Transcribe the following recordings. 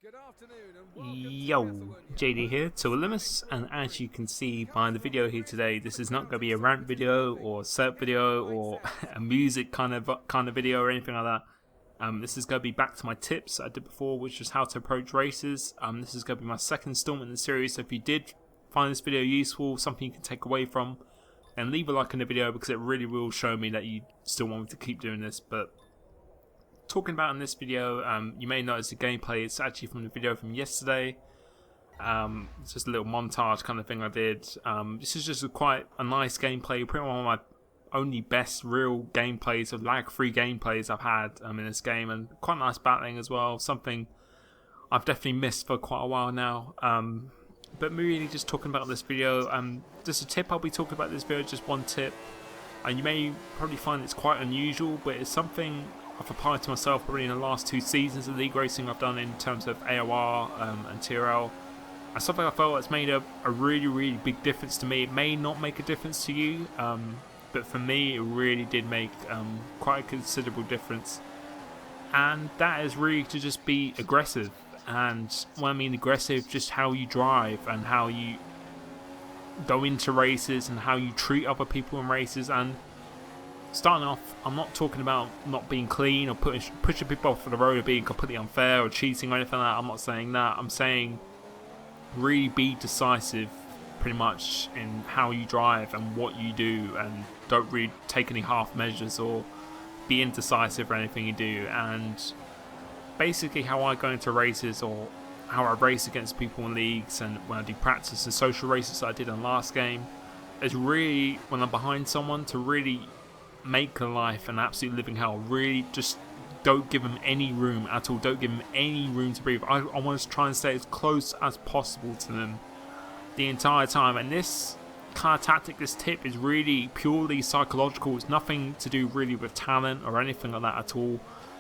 Good afternoon and welcome to Yo, Thessalonians. JD here, Tilimus, and as you can see by the video here today, this is not going to be a rant video or set video or a music kind of video or anything like that. This is going to be back to my tips I did before, which was how to approach races. This is going to be my second installment in the series, so if you did find this video useful, something you can take away from, then leave a like on the video because it really will show me that you still want me to keep doing this. But talking about in this video, you may notice the gameplay. It's actually from the video from yesterday. It's just a little montage kind of thing I did. This is just quite a nice gameplay. Pretty one of my only best real gameplays of lag-free gameplays I've had in this game, and quite nice battling as well. Something I've definitely missed for quite a while now. But really just talking about this video. Just a tip I'll be talking about this video. Just one tip, and you may probably find it's quite unusual, but it's something I've applied to myself probably in the last 2 seasons of league racing I've done in terms of AOR and TRL. And something I felt has made a really big difference to me. It may not make a difference to you, but for me it really did make quite a considerable difference. And that is really to just be aggressive. And when I mean aggressive, just how you drive and how you go into races and how you treat other people in races. And starting off, I'm not talking about not being clean or pushing people off the road or being completely unfair or cheating or anything like that. I'm not saying that. I'm saying really be decisive pretty much in how you drive and what you do, and don't really take any half measures or be indecisive or anything you do. And basically how I go into races, or how I race against people in leagues, and when I do practice and social races that I did in the last game, is really when I'm behind someone to really make a life an absolute living hell. Really just don't give them any room at all. Don't give them any room to breathe. I want to try and stay as close as possible to them the entire time. And this kind of tactic, this tip, is really purely psychological. It's nothing to do really with talent or anything like that at all,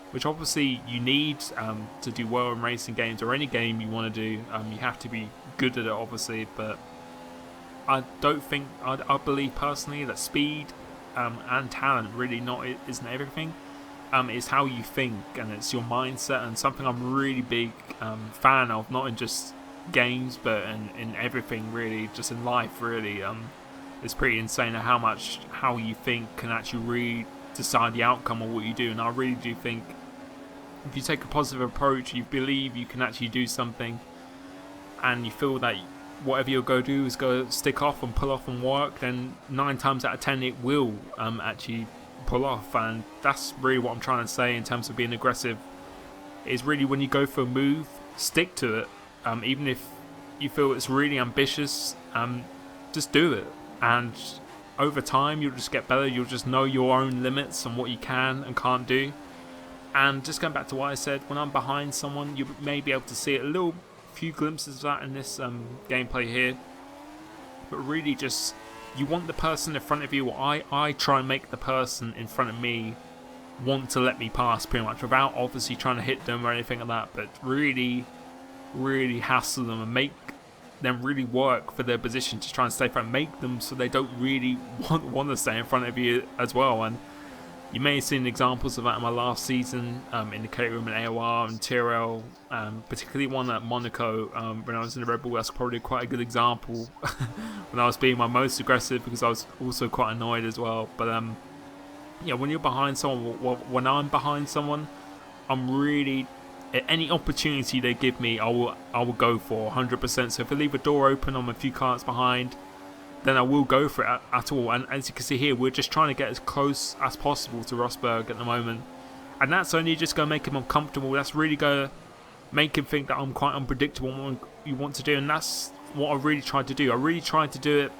which obviously you need to do well in racing games or any game you want to do. You have to be good at it obviously, but I don't think, I believe personally that speed and talent really isn't everything. It's how you think, and it's your mindset, and something I'm really big fan of, not in just games but in everything really, just in life really. It's pretty insane how you think can actually really decide the outcome of what you do. And I really do think if you take a positive approach, you believe you can actually do something, and you feel that whatever you'll go do is go stick off and pull off and work, then 9 times out of 10 it will actually pull off. And that's really what I'm trying to say in terms of being aggressive, is really when you go for a move, stick to it. Even if you feel it's really ambitious, just do it, and over time you'll just get better. You'll just know your own limits and what you can and can't do. And just going back to what I said, when I'm behind someone, you may be able to see it, a few glimpses of that in this gameplay here. But really just, you want the person in front of you, I try and make the person in front of me want to let me pass pretty much, without obviously trying to hit them or anything like that, but really hassle them and make them really work for their position to try and stay front, make them so they don't really want to stay in front of you as well. And you may have seen examples of that in my last season, in the K-Room and AOR and TRL, particularly one at Monaco when I was in the Red Bull. That's probably quite a good example when I was being my most aggressive, because I was also quite annoyed as well. But yeah, when you're behind someone, when I'm behind someone, I'm really, any opportunity they give me, I will go for 100%. So if I leave a door open, I'm a few cars behind, then I will go for it at all. And as you can see here, we're just trying to get as close as possible to Rosberg at the moment. And that's only just going to make him uncomfortable. That's really going to make him think that I'm quite unpredictable in what you want to do. And that's what I really tried to do. I really tried to do it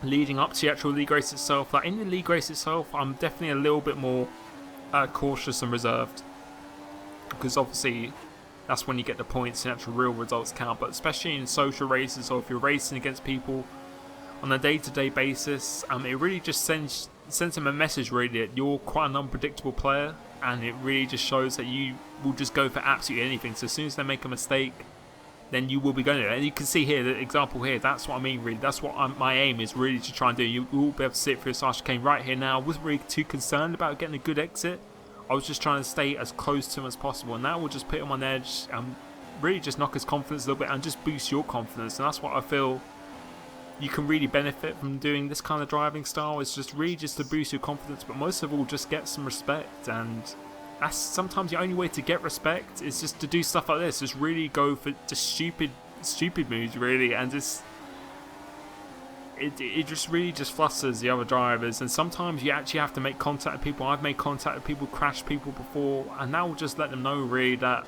leading up to the actual league race itself. Like in the league race itself, I'm definitely a little bit more cautious and reserved, because obviously that's when you get the points and actual real results count. But especially in social races, or if you're racing against people on a day-to-day basis, it really just sends him a message really that you're quite an unpredictable player, and it really just shows that you will just go for absolutely anything. So as soon as they make a mistake, then you will be going to it. And you can see here, the example here, that's what I mean really. That's what my aim is really to try and do. You will be able to see it through Sasha Kane right here now. I wasn't really too concerned about getting a good exit. I was just trying to stay as close to him as possible, and that will just put him on edge, really just knock his confidence a little bit and just boost your confidence. And that's what I feel you can really benefit from doing this kind of driving style, is just really just to boost your confidence, but most of all just get some respect. And that's sometimes the only way to get respect, is just to do stuff like this. Just really go for just stupid moves, really, and just it just really just flusters the other drivers. And sometimes you actually have to make contact with people. I've made contact with people, crashed people before, and that will just let them know really that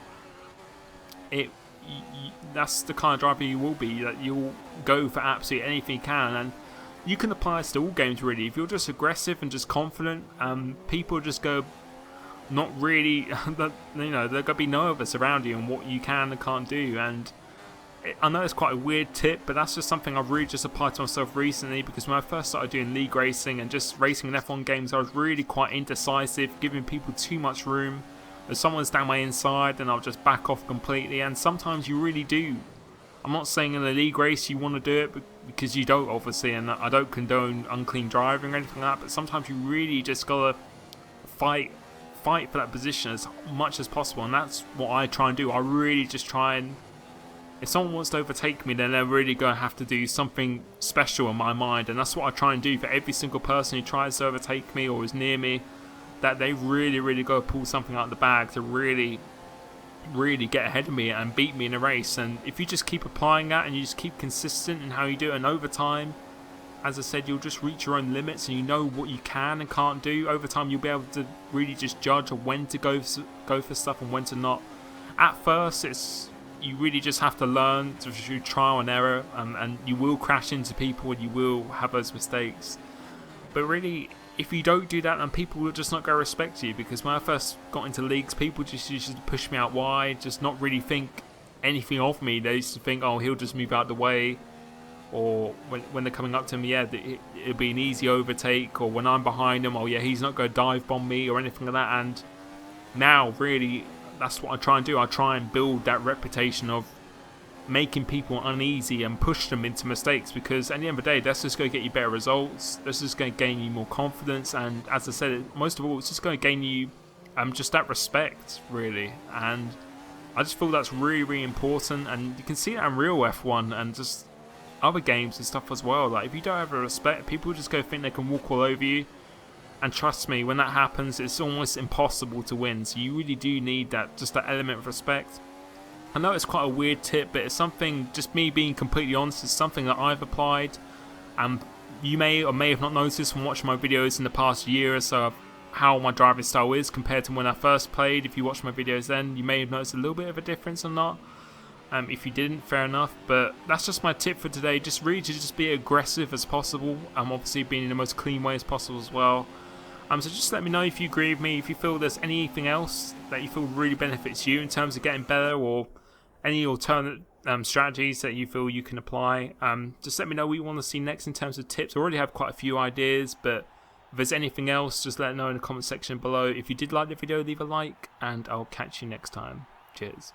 that's the kind of driver you will be, that you'll go for absolutely anything you can. And you can apply this to all games really. If you're just aggressive and just confident, people just go not really they're going to be nervous around you and what you can and can't do. And I know it's quite a weird tip, but that's just something I've really just applied to myself recently, because when I first started doing league racing and just racing in F1 games, I was really quite indecisive, giving people too much room. If someone's down my inside, then I'll just back off completely. And sometimes you really do. I'm not saying in a league race you want to do it, because you don't, obviously, and I don't condone unclean driving or anything like that, but sometimes you really just gotta fight for that position as much as possible. And that's what I try and do. I really just try and, if someone wants to overtake me, then they're really going to have to do something special in my mind. And that's what I try and do for every single person who tries to overtake me or is near me, that they really got to pull something out of the bag to really get ahead of me and beat me in a race. And if you just keep applying that and you just keep consistent in how you do it, and over time, as I said, you'll just reach your own limits and you know what you can and can't do. Over time, you'll be able to really just judge when to go for stuff and when to not. At first, you really just have to learn through trial and error, and you will crash into people and you will have those mistakes. But really, if you don't do that, then people will just not go respect you. Because when I first got into leagues, people just used to push me out wide, just not really think anything of me. They used to think, oh, he'll just move out the way. Or when they're coming up to me, yeah, it'll be an easy overtake. Or when I'm behind him, oh yeah, he's not going to dive bomb me or anything like that. And now, really, that's what I try and do. I try and build that reputation of making people uneasy and push them into mistakes, because at the end of the day, that's just going to get you better results. That's just going to gain you more confidence, and as I said, most of all, it's just going to gain you just that respect, really. And I just feel that's really important, and you can see that in real F1 and just other games and stuff as well. Like, if you don't have a respect, people just go think they can walk all over you. And trust me, when that happens, it's almost impossible to win. So you really do need that element of respect. I know it's quite a weird tip, but it's something, just me being completely honest, it's something that I've applied. And you may or may have not noticed from watching my videos in the past year or so how my driving style is compared to when I first played. If you watched my videos then, you may have noticed a little bit of a difference or not. If you didn't, fair enough. But that's just my tip for today. Just really to just be aggressive as possible. Obviously being in the most clean way as possible as well. So just let me know if you agree with me, if you feel there's anything else that you feel really benefits you in terms of getting better, or any alternate strategies that you feel you can apply. Just let me know what you want to see next in terms of tips. I already have quite a few ideas, but if there's anything else, just let me know in the comment section below. If you did like the video, leave a like, and I'll catch you next time. Cheers.